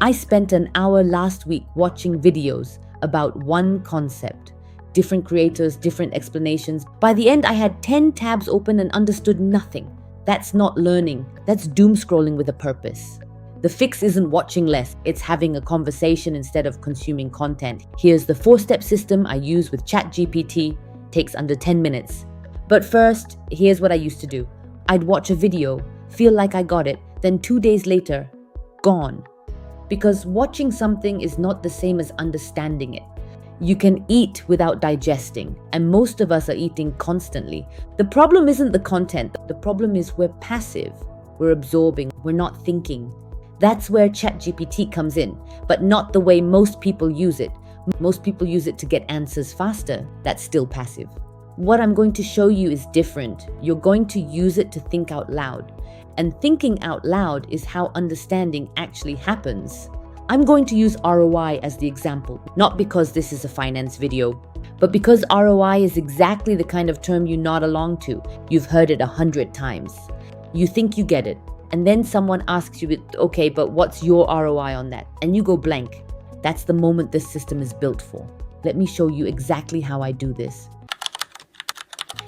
I spent an hour last week watching videos about one concept. Different creators, different explanations. By the end, I had 10 tabs open and understood nothing. That's not learning. That's doom scrolling with a purpose. The fix isn't watching less, it's having a conversation instead of consuming content. Here's the 4-step system I use with ChatGPT. Takes under 10 minutes. But first, here's what I used to do. I'd watch a video, feel like I got it, then 2 days later, gone. Because watching something is not the same as understanding it. You can eat without digesting, and most of us are eating constantly. The problem isn't the content, the problem is we're passive, we're absorbing, we're not thinking. That's where ChatGPT comes in, but not the way most people use it. Most people use it to get answers faster. That's still passive. What I'm going to show you is different. You're going to use it to think out loud. And thinking out loud is how understanding actually happens. I'm going to use ROI as the example, not because this is a finance video, but because ROI is exactly the kind of term you nod along to. You've heard it 100 times. You think you get it, and then someone asks you, okay, but what's your ROI on that? And you go blank. That's the moment this system is built for. Let me show you exactly how I do this.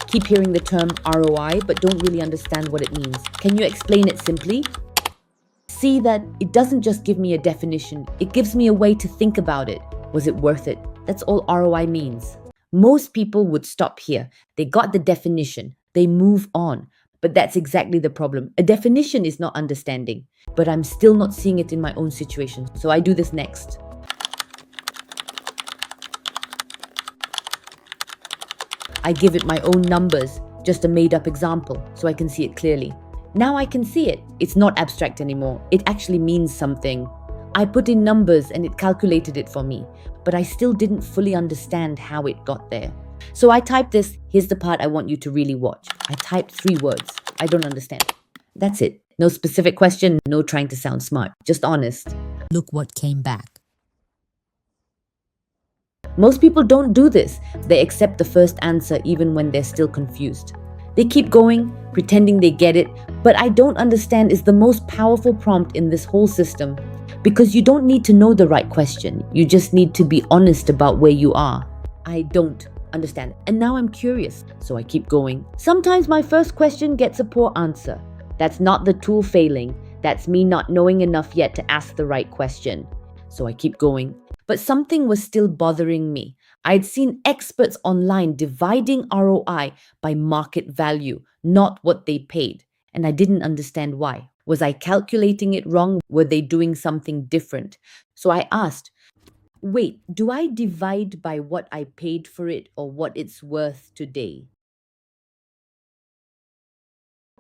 Keep hearing the term ROI, but don't really understand what it means. Can you explain it simply? See that it doesn't just give me a definition, it gives me a way to think about it. Was it worth it? That's all ROI means. Most people would stop here. They got the definition, they move on. But that's exactly the problem. A definition is not understanding, but I'm still not seeing it in my own situation. So I do this next. I give it my own numbers, just a made-up example, so I can see it clearly. Now I can see it. It's not abstract anymore. It actually means something. I put in numbers and it calculated it for me, but I still didn't fully understand how it got there. So I typed this. Here's the part I want you to really watch. I typed 3 words. I don't understand. That's it. No specific question, no trying to sound smart, just honest. Look what came back. Most people don't do this. They accept the first answer even when they're still confused. They keep going, pretending they get it, but I don't understand is the most powerful prompt in this whole system. Because you don't need to know the right question. You just need to be honest about where you are. I don't understand. And now I'm curious, so I keep going. Sometimes my first question gets a poor answer. That's not the tool failing. That's me not knowing enough yet to ask the right question. So I keep going. But something was still bothering me. I'd seen experts online dividing ROI by market value, not what they paid. And I didn't understand why. Was I calculating it wrong? Were they doing something different? So I asked, wait, do I divide by what I paid for it or what it's worth today?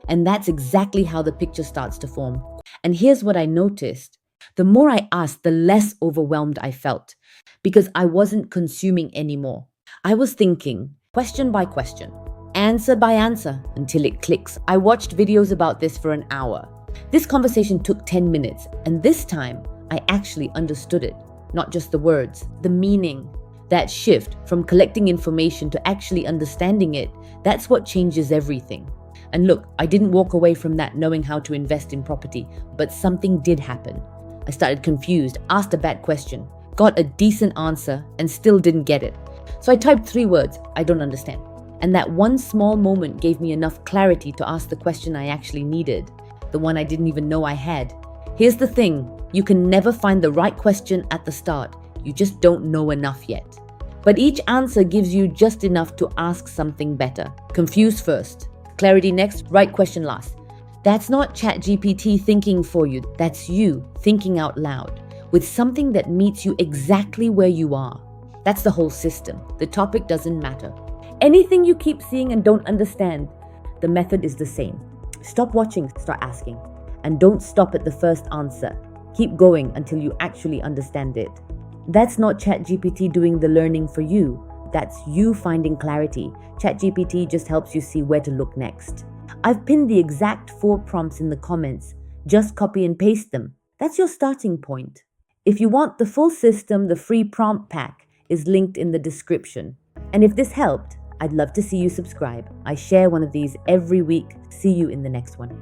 And that's exactly how the picture starts to form. And here's what I noticed. The more I asked, the less overwhelmed I felt because I wasn't consuming anymore. I was thinking question by question, answer by answer until it clicks. I watched videos about this for an hour. This conversation took 10 minutes, and this time I actually understood it. Not just the words, the meaning. That shift from collecting information to actually understanding it, that's what changes everything. And look, I didn't walk away from that knowing how to invest in property, but something did happen. I started confused, asked a bad question, got a decent answer, and still didn't get it. So I typed 3 words, I don't understand. And that one small moment gave me enough clarity to ask the question I actually needed, the one I didn't even know I had. Here's the thing, you can never find the right question at the start. You just don't know enough yet. But each answer gives you just enough to ask something better. Confused first, clarity next, right question last. That's not ChatGPT thinking for you. That's you thinking out loud with something that meets you exactly where you are. That's the whole system. The topic doesn't matter. Anything you keep seeing and don't understand, the method is the same. Stop watching, start asking. And don't stop at the first answer. Keep going until you actually understand it. That's not ChatGPT doing the learning for you. That's you finding clarity. ChatGPT just helps you see where to look next. I've pinned the exact 4 prompts in the comments. Just copy and paste them. That's your starting point. If you want the full system, the free prompt pack is linked in the description. And if this helped, I'd love to see you subscribe. I share one of these every week. See you in the next one.